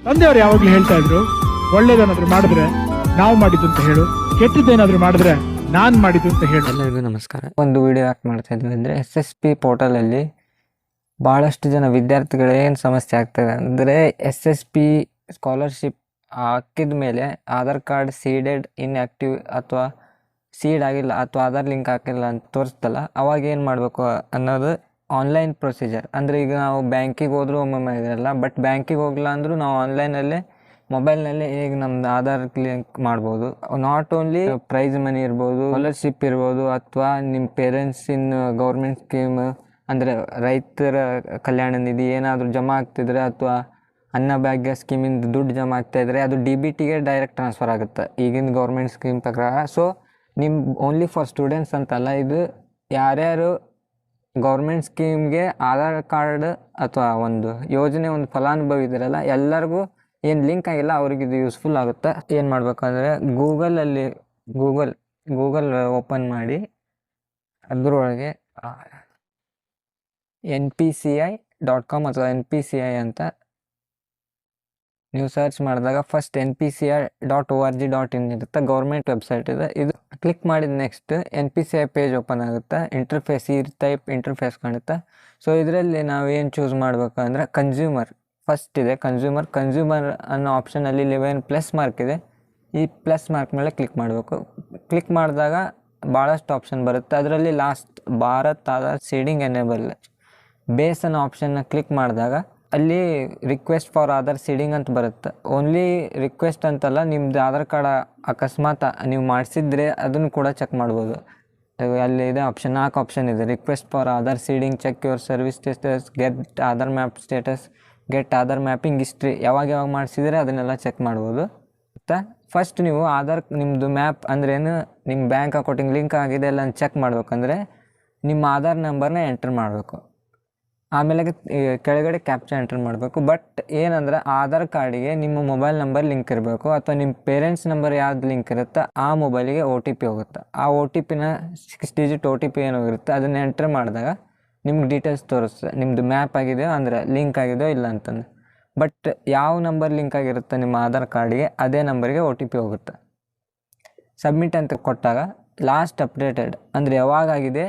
ತಂದೆಯವರು ಯಾವಾಗ್ಲೂ ಹೇಳ್ತಾ ಇದ್ರು, ಒಳ್ಳೇದೇನಾದ್ರು ಮಾಡಿದ್ರೆ ನಾವು ಮಾಡಿದ್ದು ಅಂತ ಹೇಳು, ಕೆಟ್ಟದ್ದೇನಾದ್ರು ಮಾಡಿದ್ರೆ ನಾನ್ ಮಾಡಿದ್ದು ಅಂತ ಹೇಳು. ಎಲ್ಲರಿಗೂ ನಮಸ್ಕಾರ. ಒಂದು ವಿಡಿಯೋ ಯಾಕೆ ಮಾಡ್ತಾ ಇದ್ವಿ ಅಂದರೆ SSP ಪೋರ್ಟಲಲ್ಲಿ ಭಾಳಷ್ಟು ಜನ ವಿದ್ಯಾರ್ಥಿಗಳು ಏನು ಸಮಸ್ಯೆ ಆಗ್ತದೆ ಅಂದರೆ SSP ಸ್ಕಾಲರ್ಶಿಪ್ ಹಾಕಿದ ಮೇಲೆ ಆಧಾರ್ ಕಾರ್ಡ್ ಸೀಡೆಡ್ ಇನ್ಆ್ಯಕ್ಟಿವ್ ಅಥವಾ ಸೀಡ್ ಆಗಿಲ್ಲ ಅಥವಾ ಆಧಾರ್ ಲಿಂಕ್ ಹಾಕಿಲ್ಲ ಅಂತ ತೋರಿಸ್ತಲ್ಲ, ಅವಾಗ ಏನು ಮಾಡಬೇಕು ಅನ್ನೋದು ಆನ್ಲೈನ್ ಪ್ರೊಸೀಜರ್. ಅಂದರೆ ಈಗ ನಾವು ಬ್ಯಾಂಕಿಗೆ ಹೋದ್ರೂ ಒಮ್ಮೊಮ್ಮೆ ಇರಲ್ಲ, ಬಟ್ ಬ್ಯಾಂಕಿಗೆ ಹೋಗಲ್ಲ ಅಂದರೂ ನಾವು ಆನ್ಲೈನಲ್ಲೇ ಮೊಬೈಲ್ನಲ್ಲಿ ಹೇಗೆ ನಮ್ದು ಆಧಾರ್ ಲಿಂಕ್ ಮಾಡ್ಬೋದು. ನಾಟ್ ಓನ್ಲಿ ಪ್ರೈಸ್ ಮನಿ ಇರ್ಬೋದು, ಸ್ಕಾಲರ್ಶಿಪ್ ಇರ್ಬೋದು, ಅಥವಾ ನಿಮ್ಮ ಪೇರೆಂಟ್ಸಿನ ಗೌರ್ಮೆಂಟ್ ಸ್ಕೀಮ್ ಅಂದರೆ ರೈತರ ಕಲ್ಯಾಣ ನಿಧಿ ಏನಾದರೂ ಜಮಾ ಆಗ್ತಿದ್ರೆ ಅಥವಾ ಅನ್ನಭಾಗ್ಯ ಸ್ಕೀಮಿಂದ ದುಡ್ಡು ಜಮಾ ಆಗ್ತಾಯಿದ್ರೆ ಅದು DBTಗೆ ಡೈರೆಕ್ಟ್ ಟ್ರಾನ್ಸ್ಫರ್ ಆಗುತ್ತೆ ಈಗಿನ ಗೌರ್ಮೆಂಟ್ ಸ್ಕೀಮ್ ಪ್ರಕಾರ. ಸೊ ನಿಮ್ಮ ಓನ್ಲಿ ಫಾರ್ ಸ್ಟೂಡೆಂಟ್ಸ್ ಅಂತಲ್ಲ, ಇದು ಯಾರ್ಯಾರು ಗೌರ್ಮೆಂಟ್ ಸ್ಕೀಮ್ಗೆ ಆಧಾರ್ ಕಾರ್ಡ್ ಅಥವಾ ಒಂದು ಯೋಜನೆ ಒಂದು ಫಲಾನುಭವಿ ಇದ್ದಾರಲ್ಲ ಎಲ್ಲರಿಗೂ ಏನು ಲಿಂಕ್ ಆಗಿಲ್ಲ ಅವ್ರಿಗೆ ಇದು ಯೂಸ್ಫುಲ್ ಆಗುತ್ತೆ. ಏನು ಮಾಡಬೇಕಂದ್ರೆ ಗೂಗಲ್ ಓಪನ್ ಮಾಡಿ ಅದರೊಳಗೆ NPCI.com ಅಥವಾ NPCI ಅಂತ ನೀವು ಸರ್ಚ್ ಮಾಡಿದಾಗ ಫಸ್ಟ್ NPCI.org.in ಇರುತ್ತೆ, ಗೌರ್ಮೆಂಟ್ ವೆಬ್ಸೈಟ್ ಇದೆ. ಇದು ಕ್ಲಿಕ್ ಮಾಡಿದ ನೆಕ್ಸ್ಟ್ NPCI ಪೇಜ್ ಓಪನ್ ಆಗುತ್ತೆ. ಇಂಟರ್ಫೇಸ್ ಈ ಟೈಪ್ ಇಂಟರ್ಫೇಸ್ ಕಾಣುತ್ತೆ. ಸೊ ಇದರಲ್ಲಿ ನಾವೇನು ಚೂಸ್ ಮಾಡಬೇಕು ಅಂದರೆ ಕನ್ಸ್ಯೂಮರ್ ಫಸ್ಟ್ ಇದೆ. ಕನ್ಸ್ಯೂಮರ್ ಅನ್ನೋ ಆಪ್ಷನಲ್ಲಿ 11 ಪ್ಲಸ್ ಮಾರ್ಕ್ ಇದೆ. ಈ ಪ್ಲಸ್ ಮಾರ್ಕ್ ಮೇಲೆ ಕ್ಲಿಕ್ ಮಾಡಬೇಕು. ಕ್ಲಿಕ್ ಮಾಡಿದಾಗ ಭಾಳಷ್ಟು ಆಪ್ಷನ್ ಬರುತ್ತೆ. ಅದರಲ್ಲಿ last Bharat Aadhaar seeding enable base ಅನ್ನೋ ಆಪ್ಷನ್ನ ಕ್ಲಿಕ್ ಮಾಡಿದಾಗ ಅಲ್ಲಿ ರಿಕ್ವೆಸ್ಟ್ ಫಾರ್ ಆಧಾರ್ ಸೀಡಿಂಗ್ ಅಂತ ಬರುತ್ತೆ. ಓನ್ಲಿ ರಿಕ್ವೆಸ್ಟ್ ಅಂತಲ್ಲ, ನಿಮ್ಮದು ಆಧಾರ್ ಕಾರ್ಡ್ ಅಕಸ್ಮಾತ್ ನೀವು ಮಾಡಿಸಿದ್ರೆ ಅದನ್ನು ಕೂಡ ಚೆಕ್ ಮಾಡ್ಬೋದು. ಅಲ್ಲಿ ಇದೆ ಆಪ್ಷನ್, 4 ಆಪ್ಷನ್ ಇದೆ. Request for Aadhaar seeding, check your service status, get Aadhaar map status, get Aadhaar mapping history. ಯಾವಾಗ ಮಾಡಿಸಿದರೆ ಅದನ್ನೆಲ್ಲ ಚೆಕ್ ಮಾಡ್ಬೋದು. ಮತ್ತು ಫಸ್ಟ್ ನೀವು ಆಧಾರ್ ನಿಮ್ಮದು ಮ್ಯಾಪ್ ಅಂದ್ರೇನು, ನಿಮ್ಮ ಬ್ಯಾಂಕ್ ಅಕೌಂಟಿಗೆ ಲಿಂಕ್ ಆಗಿದೆ ಇಲ್ಲ ಅಂತ ಚೆಕ್ ಮಾಡ್ಬೇಕಂದ್ರೆ ನಿಮ್ಮ ಆಧಾರ್ ನಂಬರ್ನ ಎಂಟ್ರ್ ಮಾಡಬೇಕು. ಆಮೇಲೆ ಕೆಳಗಡೆ ಕ್ಯಾಪ್ಚಾ ಎಂಟ್ರ್ ಮಾಡಬೇಕು. ಬಟ್ ಏನಂದ್ರೆ ಆಧಾರ್ ಕಾರ್ಡಿಗೆ ನಿಮ್ಮ ಮೊಬೈಲ್ ನಂಬರ್ ಲಿಂಕ್ ಇರಬೇಕು ಅಥವಾ ನಿಮ್ಮ ಪೇರೆಂಟ್ಸ್ ನಂಬರ್ ಯಾವ್ದು ಲಿಂಕ್ ಇರುತ್ತೆ ಆ ಮೊಬೈಲಿಗೆ OTP ಹೋಗುತ್ತೆ. ಆ OTPನ 6 ಡಿಜಿಟ್ OTP ಏನಾಗಿರುತ್ತೆ ಅದನ್ನು ಎಂಟ್ರ್ ಮಾಡಿದಾಗ ನಿಮ್ಗೆ ಡೀಟೇಲ್ಸ್ ತೋರಿಸ್ತದೆ, ನಿಮ್ಮದು ಮ್ಯಾಪ್ ಆಗಿದೆಯೋ ಅಂದರೆ ಲಿಂಕ್ ಆಗಿದೆಯೋ ಇಲ್ಲ ಅಂತಂದು. ಬಟ್ ಯಾವ ನಂಬರ್ ಲಿಂಕ್ ಆಗಿರುತ್ತೆ ನಿಮ್ಮ ಆಧಾರ್ ಕಾರ್ಡಿಗೆ ಅದೇ ನಂಬರ್ಗೆ OTP ಹೋಗುತ್ತೆ. ಸಬ್ಮಿಟ್ ಅಂತ ಕೊಟ್ಟಾಗ ಲಾಸ್ಟ್ ಅಪ್ಡೇಟೆಡ್ ಅಂದರೆ ಯಾವಾಗಾಗಿದೆ,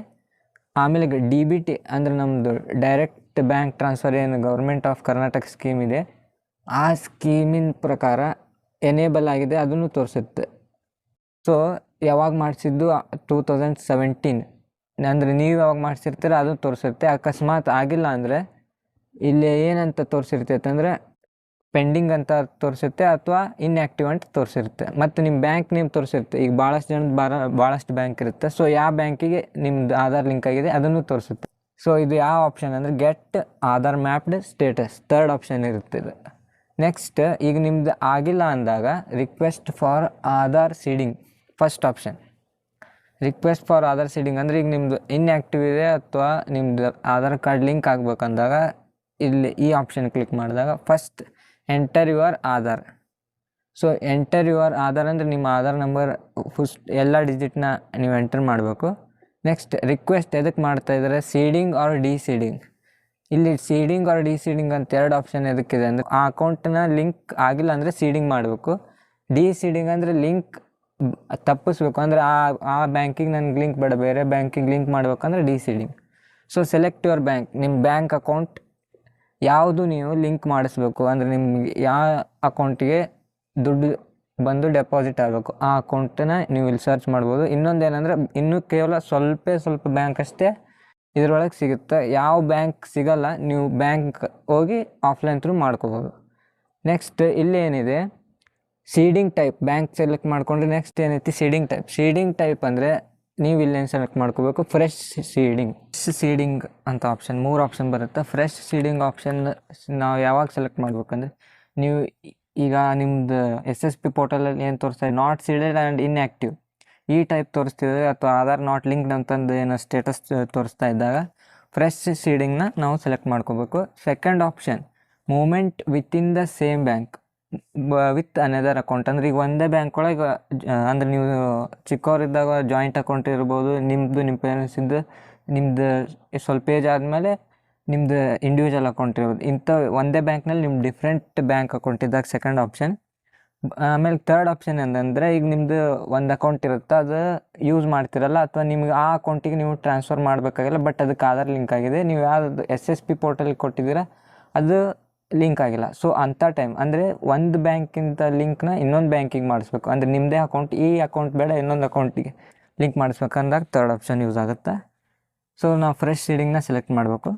ಆಮೇಲೆ DBT ಅಂದರೆ ನಮ್ಮದು ಡೈರೆಕ್ಟ್ ಬ್ಯಾಂಕ್ ಟ್ರಾನ್ಸ್ಫರ್ ಏನು ಗೌರ್ಮೆಂಟ್ ಆಫ್ ಕರ್ನಾಟಕ ಸ್ಕೀಮ್ ಇದೆ ಆ ಸ್ಕೀಮಿನ ಪ್ರಕಾರ ಎನೇಬಲ್ ಆಗಿದೆ ಅದನ್ನು ತೋರಿಸುತ್ತೆ. ಸೊ ಯಾವಾಗ ಮಾಡಿಸಿದ್ದು 2017 ಅಂದರೆ ನೀವು ಯಾವಾಗ ಮಾಡಿಸಿರ್ತೀರ ಅದು ತೋರಿಸುತ್ತೆ. ಅಕಸ್ಮಾತ್ ಆಗಿಲ್ಲ ಅಂದರೆ ಇಲ್ಲಿ ಏನಂತ ತೋರಿಸಿರ್ತೈತೆ ಅಂದರೆ ಪೆಂಡಿಂಗ್ ಅಂತ ತೋರಿಸುತ್ತೆ ಅಥವಾ ಇನ್ಆ್ಯಕ್ಟಿವ್ ಅಂತ ತೋರಿಸಿರುತ್ತೆ. ಮತ್ತು ನಿಮ್ಮ ಬ್ಯಾಂಕ್ ನೇಮ್ ತೋರಿಸಿರುತ್ತೆ. ಈಗ ಭಾಳಷ್ಟು ಜನದ ಭಾಳಷ್ಟು ಬ್ಯಾಂಕ್ ಇರುತ್ತೆ. ಸೊ ಯಾವ ಬ್ಯಾಂಕಿಗೆ ನಿಮ್ಮದು ಆಧಾರ್ ಲಿಂಕ್ ಆಗಿದೆ ಅದನ್ನು ತೋರಿಸುತ್ತೆ. ಸೊ ಇದು ಯಾವ ಆಪ್ಷನ್ ಅಂದರೆ get Aadhaar mapped status, 3rd option ಇರುತ್ತೆ ಇದು. ನೆಕ್ಸ್ಟ್ ಈಗ ನಿಮ್ಮದು ಆಗಿಲ್ಲ ಅಂದಾಗ request for Aadhaar seeding, first option. Request for Aadhaar seeding ಅಂದರೆ ಈಗ ನಿಮ್ಮದು ಇನ್ಆ್ಯಕ್ಟಿವ್ ಇದೆ ಅಥವಾ ನಿಮ್ಮದು ಆಧಾರ್ ಕಾರ್ಡ್ ಲಿಂಕ್ ಆಗಬೇಕಂದಾಗ ಇಲ್ಲಿ ಈ ಆಪ್ಷನ್ ಕ್ಲಿಕ್ ಮಾಡಿದಾಗ first enter your Aadhaar. So enter your Aadhaar ಅಂದರೆ ನಿಮ್ಮ ಆಧಾರ್ ನಂಬರ್ ಎಲ್ಲ ಡಿಜಿಟ್ನ ನೀವು ಎಂಟರ್ ಮಾಡಬೇಕು. ನೆಕ್ಸ್ಟ್ ರಿಕ್ವೆಸ್ಟ್ ಎದಕ್ಕೆ ಮಾಡ್ತಾಯಿದ್ದಾರೆ, ಸೀಡಿಂಗ್ ಆರ್ ಡಿಸೀಡಿಂಗ್. ಇಲ್ಲಿ ಸೀಡಿಂಗ್ ಆರ್ ಡಿಸೀಡಿಂಗ್ ಅಂತ 2 ಆಪ್ಷನ್ ಎದಕ್ಕಿದೆ ಅಂದರೆ ಆ ಅಕೌಂಟನ್ನ ಲಿಂಕ್ ಆಗಿಲ್ಲ ಅಂದರೆ ಸೀಡಿಂಗ್ ಮಾಡಬೇಕು. ಡಿಸೀಡಿಂಗ್ ಅಂದರೆ ಲಿಂಕ್ ತಪ್ಪಿಸ್ಬೇಕು, ಅಂದರೆ ಆ ಬ್ಯಾಂಕಿಗೆ ನನಗೆ ಲಿಂಕ್ ಬೇಡ ಬೇರೆ ಬ್ಯಾಂಕಿಗೆ ಲಿಂಕ್ ಮಾಡ್ಬೇಕಂದ್ರೆ ಡಿಸೀಡಿಂಗ್. ಸೊ ಸೆಲೆಕ್ಟ್ ಯುವರ್ ಬ್ಯಾಂಕ್, ನಿಮ್ಮ ಬ್ಯಾಂಕ್ ಅಕೌಂಟ್ ಯಾವುದು ನೀವು ಲಿಂಕ್ ಮಾಡಿಸ್ಬೇಕು ಅಂದರೆ ನಿಮ್ಗೆ ಯಾವ ಅಕೌಂಟಿಗೆ ದುಡ್ಡು ಬಂದು ಡೆಪಾಸಿಟ್ ಆಗಬೇಕು ಆ ಅಕೌಂಟನ್ನ ನೀವು ಇಲ್ಲಿ ಸರ್ಚ್ ಮಾಡ್ಬೋದು. ಇನ್ನೊಂದೇನೆಂದರೆ ಇನ್ನೂ ಕೇವಲ ಸ್ವಲ್ಪ ಬ್ಯಾಂಕ್ ಅಷ್ಟೇ ಇದರೊಳಗೆ ಸಿಗುತ್ತೆ. ಯಾವ ಬ್ಯಾಂಕ್ ಸಿಗಲ್ಲ ನೀವು ಬ್ಯಾಂಕ್ ಹೋಗಿ ಆಫ್ಲೈನ್ ಥ್ರೂ ಮಾಡ್ಕೋಬೋದು. ನೆಕ್ಸ್ಟ್ ಇಲ್ಲಿ ಏನಿದೆ ಸೀಡಿಂಗ್ ಟೈಪ್, ಬ್ಯಾಂಕ್ ಸೆಲೆಕ್ಟ್ ಮಾಡಿಕೊಂಡ್ರೆ ನೆಕ್ಸ್ಟ್ ಏನೈತಿ ಸೀಡಿಂಗ್ ಟೈಪ್ ಅಂದರೆ ನೀವು ಇಲ್ಲೇನು ಸೆಲೆಕ್ಟ್ ಮಾಡ್ಕೋಬೇಕು, ಫ್ರೆಶ್ ಸೀಡಿಂಗ್ ಅಂತ ಆಪ್ಷನ್ 3 ಆಪ್ಷನ್ ಬರುತ್ತೆ. ಫ್ರೆಶ್ ಸೀಡಿಂಗ್ ಆಪ್ಷನ್ ನಾವು ಯಾವಾಗ ಸೆಲೆಕ್ಟ್ ಮಾಡ್ಬೇಕಂದ್ರೆ ನೀವು ಈಗ ನಿಮ್ಮದು SSP ಪೋರ್ಟಲಲ್ಲಿ ಏನು ತೋರಿಸ್ತಾ ನಾಟ್ ಸೀಡೆಡ್ ಆ್ಯಂಡ್ ಇನ್ಆ್ಯಕ್ಟಿವ್ ಈ ಟೈಪ್ ತೋರಿಸ್ತಿದೆ ಅಥವಾ ಆಧಾರ್ ನಾಟ್ ಲಿಂಕ್ಡ್ ಅಂತಂದು ಏನೋ ಸ್ಟೇಟಸ್ ತೋರಿಸ್ತಾ ಇದ್ದಾಗ ಫ್ರೆಶ್ ಸೀಡಿಂಗ್ನ ನಾವು ಸೆಲೆಕ್ಟ್ ಮಾಡ್ಕೋಬೇಕು. Second option movement within the same bank with another account ಅಂದರೆ ಈಗ ಒಂದೇ ಬ್ಯಾಂಕ್ ಒಳಗೆ ಅಂದರೆ ನೀವು ಚಿಕ್ಕವರಿದ್ದಾಗ ಜಾಯಿಂಟ್ ಅಕೌಂಟ್ ಇರ್ಬೋದು, ನಿಮ್ಮ ಪೇರೆಂಟ್ಸಿದ್ದು ನಿಮ್ಮದು ಸ್ವಲ್ಪ ಏಜ್ ಆದಮೇಲೆ ನಿಮ್ಮದು ಇಂಡಿವಿಜುವಲ್ ಅಕೌಂಟ್ ಇರ್ಬೋದು. ಇಂಥ ಒಂದೇ ಬ್ಯಾಂಕ್ನಲ್ಲಿ ನಿಮ್ಮ ಡಿಫ್ರೆಂಟ್ ಬ್ಯಾಂಕ್ ಅಕೌಂಟ್ ಇದ್ದಾಗ ಸೆಕೆಂಡ್ ಆಪ್ಷನ್. ಆಮೇಲೆ ಥರ್ಡ್ ಆಪ್ಷನ್ ಏನಂದರೆ, ಈಗ ನಿಮ್ಮದು ಒಂದು ಅಕೌಂಟ್ ಇರುತ್ತೆ, ಅದು ಯೂಸ್ ಮಾಡ್ತಿರಲ್ಲ, ಅಥವಾ ನಿಮ್ಗೆ ಆ ಅಕೌಂಟಿಗೆ ನೀವು ಟ್ರಾನ್ಸ್ಫರ್ ಮಾಡಬೇಕಾಗಿಲ್ಲ, ಬಟ್ ಅದಕ್ಕೆ ಆಧಾರ್ ಲಿಂಕ್ ಆಗಿದೆ, ನೀವು ಯಾವ್ದು SSP ಪೋರ್ಟಲ್ಗೆ ಕೊಟ್ಟಿದ್ದೀರಾ ಅದು ಲಿಂಕ್ ಆಗಿಲ್ಲ. ಸೊ ಅಂಥ ಟೈಮ್ ಅಂದರೆ ಒಂದು ಬ್ಯಾಂಕಿಂದ ಲಿಂಕ್ನ ಇನ್ನೊಂದು ಬ್ಯಾಂಕಿಗೆ ಮಾಡಿಸ್ಬೇಕು, ಅಂದರೆ ನಿಮ್ಮದೇ ಅಕೌಂಟ್ ಈ ಅಕೌಂಟ್ ಬೇಡ ಇನ್ನೊಂದು ಅಕೌಂಟಿಗೆ ಲಿಂಕ್ ಮಾಡಿಸ್ಬೇಕಂದಾಗ ಥರ್ಡ್ ಆಪ್ಷನ್ ಯೂಸ್ ಆಗುತ್ತೆ. ಸೊ ನಾವು ಫ್ರೆಶ್ ಸೀಡಿಂಗ್ನ ಸೆಲೆಕ್ಟ್ ಮಾಡಬೇಕು.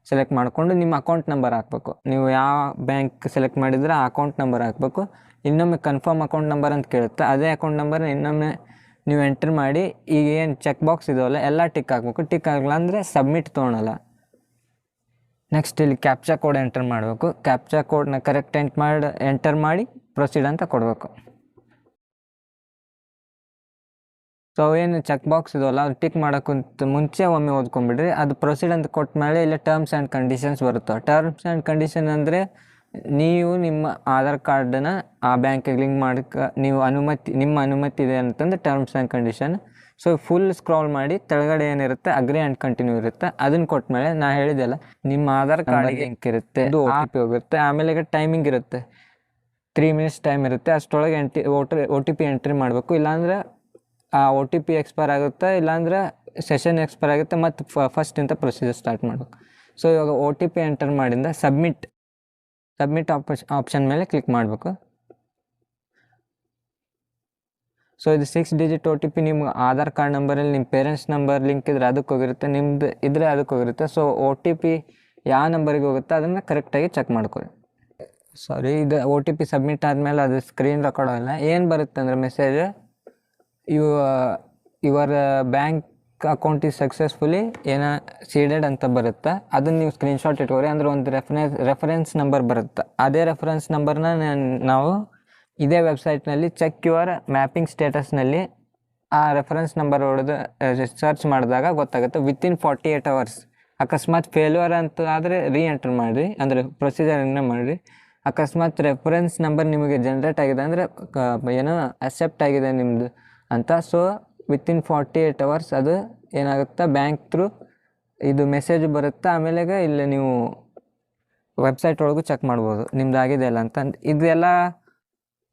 ಸೆಲೆಕ್ಟ್ ಮಾಡಿಕೊಂಡು ನಿಮ್ಮ ಅಕೌಂಟ್ ನಂಬರ್ ಹಾಕಬೇಕು. ನೀವು ಯಾವ ಬ್ಯಾಂಕ್ ಸೆಲೆಕ್ಟ್ ಮಾಡಿದ್ರೆ ಆ ಅಕೌಂಟ್ ನಂಬರ್ ಹಾಕಬೇಕು. ಇನ್ನೊಮ್ಮೆ ಕನ್ಫರ್ಮ್ ಅಕೌಂಟ್ ನಂಬರ್ ಅಂತ ಕೇಳುತ್ತೆ, ಅದೇ ಅಕೌಂಟ್ ನಂಬರ್ನ ಇನ್ನೊಮ್ಮೆ ನೀವು ಎಂಟ್ರ್ ಮಾಡಿ, ಈಗ ಏನು ಚೆಕ್ ಬಾಕ್ಸ್ ಇದಾವಲ್ಲ ಎಲ್ಲ ಟಿಕ್ ಹಾಕಬೇಕು. ಟಿಕ್ ಆಗಲ್ಲ ಅಂದರೆ ಸಬ್ಮಿಟ್ ತೊಗೊಳಲ್ಲ. ನೆಕ್ಸ್ಟ್ ಇಲ್ಲಿ ಕ್ಯಾಪ್ಚಾ ಕೋಡ್ ಎಂಟರ್ ಮಾಡಬೇಕು. ಕ್ಯಾಪ್ಚಾ ಕೋಡ್ನ ಕರೆಕ್ಟ್ ಎಂಟರ್ ಮಾಡಿ ಪ್ರೊಸೀಡ್ ಅಂತ ಕೊಡಬೇಕು. ಸೊ ಏನು ಚೆಕ್ ಬಾಕ್ಸ್ ಇದವಲ್ಲ ಅದು ಟಿಕ್ ಮಾಡೋಕ್ಕಿಂತ ಮುಂಚೆ ಒಮ್ಮೆ ಓದ್ಕೊಂಡ್ಬಿಡ್ರಿ. ಅದು ಪ್ರೊಸೀಡ್ ಅಂತ ಕೊಟ್ಟ ಮೇಲೆ ಇಲ್ಲ ಟರ್ಮ್ಸ್ ಆ್ಯಂಡ್ ಕಂಡೀಷನ್ಸ್ ಬರುತ್ತೆ. ಟರ್ಮ್ಸ್ ಆ್ಯಂಡ್ ಕಂಡೀಷನ್ ಅಂದರೆ ನೀವು ನಿಮ್ಮ ಆಧಾರ್ ಕಾರ್ಡನ್ನ ಆ ಬ್ಯಾಂಕಿಗೆ ಲಿಂಕ್ ಮಾಡೋಕ್ಕೆ ನೀವು ನಿಮ್ಮ ಅನುಮತಿ ಇದೆ ಅಂತಂದ್ರೆ terms and condition. So full scroll ಮಾಡಿ ತೆಳಗಡೆ ಏನಿರುತ್ತೆ ಅಗ್ರಿ ಆ್ಯಂಡ್ ಕಂಟಿನ್ಯೂ ಇರುತ್ತೆ. ಅದನ್ನು ಕೊಟ್ಟ ಮೇಲೆ ನಾ ಹೇಳಿದೆಲ್ಲ ನಿಮ್ಮ ಆಧಾರ್ ಕಾರ್ಡಿಗೆ ಲಿಂಕ್ ಇರುತ್ತೆ, ಅದು OTP ಹೋಗುತ್ತೆ. ಆಮೇಲೆ ಈಗ ಟೈಮಿಂಗ್ ಇರುತ್ತೆ, 3 ಮಿನಿಟ್ಸ್ ಟೈಮ್ ಇರುತ್ತೆ. ಅಷ್ಟರೊಳಗೆ OTP ಎಂಟ್ರಿ ಮಾಡಬೇಕು. ಇಲ್ಲಾಂದರೆ ಆ OTP ಎಕ್ಸ್ಪೈರ್ ಆಗುತ್ತೆ, ಇಲ್ಲಾಂದರೆ ಸೆಷನ್ ಎಕ್ಸ್ಪೈರ್ ಆಗುತ್ತೆ, ಮತ್ತು ಫಸ್ಟಿಂದ ಪ್ರೊಸೀಜರ್ ಸ್ಟಾರ್ಟ್ ಮಾಡಬೇಕು. ಸೊ ಇವಾಗ OTP ಎಂಟರ್ ಮಾಡಿಂದ ಸಬ್ಮಿಟ್ ಆಪ್ಷನ್ ಮೇಲೆ ಕ್ಲಿಕ್ ಮಾಡಬೇಕು. ಸೊ ಇದು 6 ಡಿಜಿಟ್ OTP ನಿಮ್ಮ ಆಧಾರ್ ಕಾರ್ಡ್ ನಂಬರಲ್ಲಿ ನಿಮ್ಮ ಪೇರೆಂಟ್ಸ್ ನಂಬರ್ ಲಿಂಕ್ ಇದ್ರೆ ಅದಕ್ಕೆ ಹೋಗಿರುತ್ತೆ, ನಿಮ್ಮದು ಇದ್ರೆ ಅದಕ್ಕೆ ಹೋಗಿರುತ್ತೆ. ಸೊ OTP ಯಾವ ನಂಬರಿಗೆ ಹೋಗುತ್ತೆ ಅದನ್ನು ಕರೆಕ್ಟಾಗಿ ಚೆಕ್ ಮಾಡ್ಕೊಳ್ಳಿ. ಇದು OTP ಸಬ್ಮಿಟ್ ಆದಮೇಲೆ ಅದು ಸ್ಕ್ರೀನ್ ರೆಕಾರ್ಡ್ ಆಗಲ್ಲ. ಏನು ಬರುತ್ತೆ ಅಂದರೆ message, your bank account is successfully ಏನೋ ಸೀಡೆಡ್ ಅಂತ ಬರುತ್ತೆ. ಅದನ್ನು ನೀವು ಸ್ಕ್ರೀನ್ಶಾಟ್ ಇಟ್ಕೋರಿ. ಅಂದರೆ ಒಂದು ರೆಫರೆನ್ಸ್ ನಂಬರ್ ಬರುತ್ತೆ. ಅದೇ ರೆಫರೆನ್ಸ್ ನಂಬರ್ನ ನಾವು ಇದೇ ವೆಬ್ಸೈಟ್ನಲ್ಲಿ ಚೆಕ್ ಯುವರ್ ಮ್ಯಾಪಿಂಗ್ ಸ್ಟೇಟಸ್ನಲ್ಲಿ ಆ ರೆಫರೆನ್ಸ್ ನಂಬರ್ ಹೊಡೆದು ಸರ್ಚ್ ಮಾಡಿದಾಗ ಗೊತ್ತಾಗುತ್ತೆ. ವಿತಿನ್ 48 hours ಅಕಸ್ಮಾತ್ ಫೇಲ್ಯೂರ್ ಅಂತ ಆದರೆ ಎಂಟರ್ ಮಾಡಿರಿ, ಅಂದರೆ ಪ್ರೊಸೀಜರನ್ನು ಮಾಡಿರಿ. ಅಕಸ್ಮಾತ್ ರೆಫರೆನ್ಸ್ ನಂಬರ್ ನಿಮಗೆ ಜನ್ರೇಟ್ ಆಗಿದೆ ಅಂದರೆ ಏನೋ ಅಕ್ಸೆಪ್ಟ್ ಆಗಿದೆ ನಿಮ್ಮದು ಅಂತ. ಸೊ ವಿತಿನ್ 48 hours ಅದು ಏನಾಗುತ್ತೆ ಬ್ಯಾಂಕ್ ಥ್ರೂ ಇದು ಮೆಸೇಜ್ ಬರುತ್ತೆ. ಆಮೇಲೆ ಇಲ್ಲಿ ನೀವು ವೆಬ್ಸೈಟ್ ಒಳಗೂ ಚೆಕ್ ಮಾಡ್ಬೋದು ನಿಮ್ದು ಆಗಿದೆ ಅಲ್ಲ ಅಂತ. ಇದೆಲ್ಲ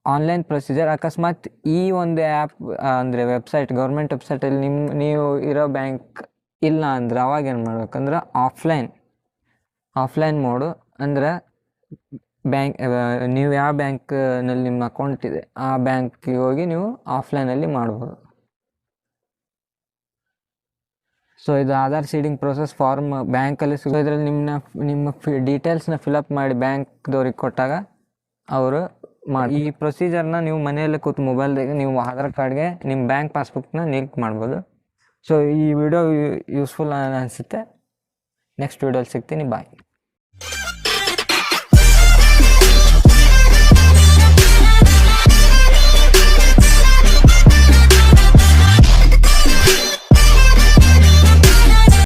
ಆನ್ಲೈನ್ ಪ್ರೊಸೀಜರ್. ಅಕಸ್ಮಾತ್ ಈ ಒಂದು ಆ್ಯಪ್ ಅಂದರೆ ವೆಬ್ಸೈಟ್ ಗೌರ್ಮೆಂಟ್ ವೆಬ್ಸೈಟಲ್ಲಿ ನೀವು ಇರೋ ಬ್ಯಾಂಕ್ ಇಲ್ಲ ಅಂದ್ರೆ ಅವಾಗ ಏನು ಮಾಡ್ಬೇಕಂದ್ರೆ ಆಫ್ಲೈನ್ ಮೋಡು. ಅಂದರೆ ನೀವು ಯಾವ ಬ್ಯಾಂಕ್ನಲ್ಲಿ ನಿಮ್ಮ ಅಕೌಂಟ್ ಇದೆ ಆ ಬ್ಯಾಂಕಿಗೆ ಹೋಗಿ ನೀವು ಆಫ್ಲೈನಲ್ಲಿ ಮಾಡ್ಬೋದು. ಸೊ ಇದು ಆಧಾರ್ ಸೀಡಿಂಗ್ ಪ್ರೋಸೆಸ್ ಫಾರ್ಮ್ ಬ್ಯಾಂಕಲ್ಲಿ ಸಿಗೋ. ಇದರಲ್ಲಿ ನಿಮ್ಮ ಡೀಟೇಲ್ಸ್ನ ಫಿಲಪ್ ಮಾಡಿ ಬ್ಯಾಂಕ್ದವ್ರಿಗೆ ಕೊಟ್ಟಾಗ ಅವರು ಮಾಡಿ ಈ ಪ್ರೊಸೀಜರ್ನ ನೀವು ಮನೆಯಲ್ಲೇ ಕೂತು ಮೊಬೈಲ್ದಾಗೆ ನೀವು ಆಧಾರ್ ಕಾರ್ಡ್ಗೆ ನಿಮ್ಮ ಬ್ಯಾಂಕ್ ಪಾಸ್ಬುಕ್ನ ಲಿಂಕ್ ಮಾಡ್ಬೋದು. ಸೊ ಈ ವಿಡಿಯೋ ಯೂಸ್ಫುಲ್ ಅನಿಸುತ್ತೆ. ನೆಕ್ಸ್ಟ್ ವಿಡಿಯೋಲಿ ಸಿಗ್ತೀನಿ. ಬಾಯ್.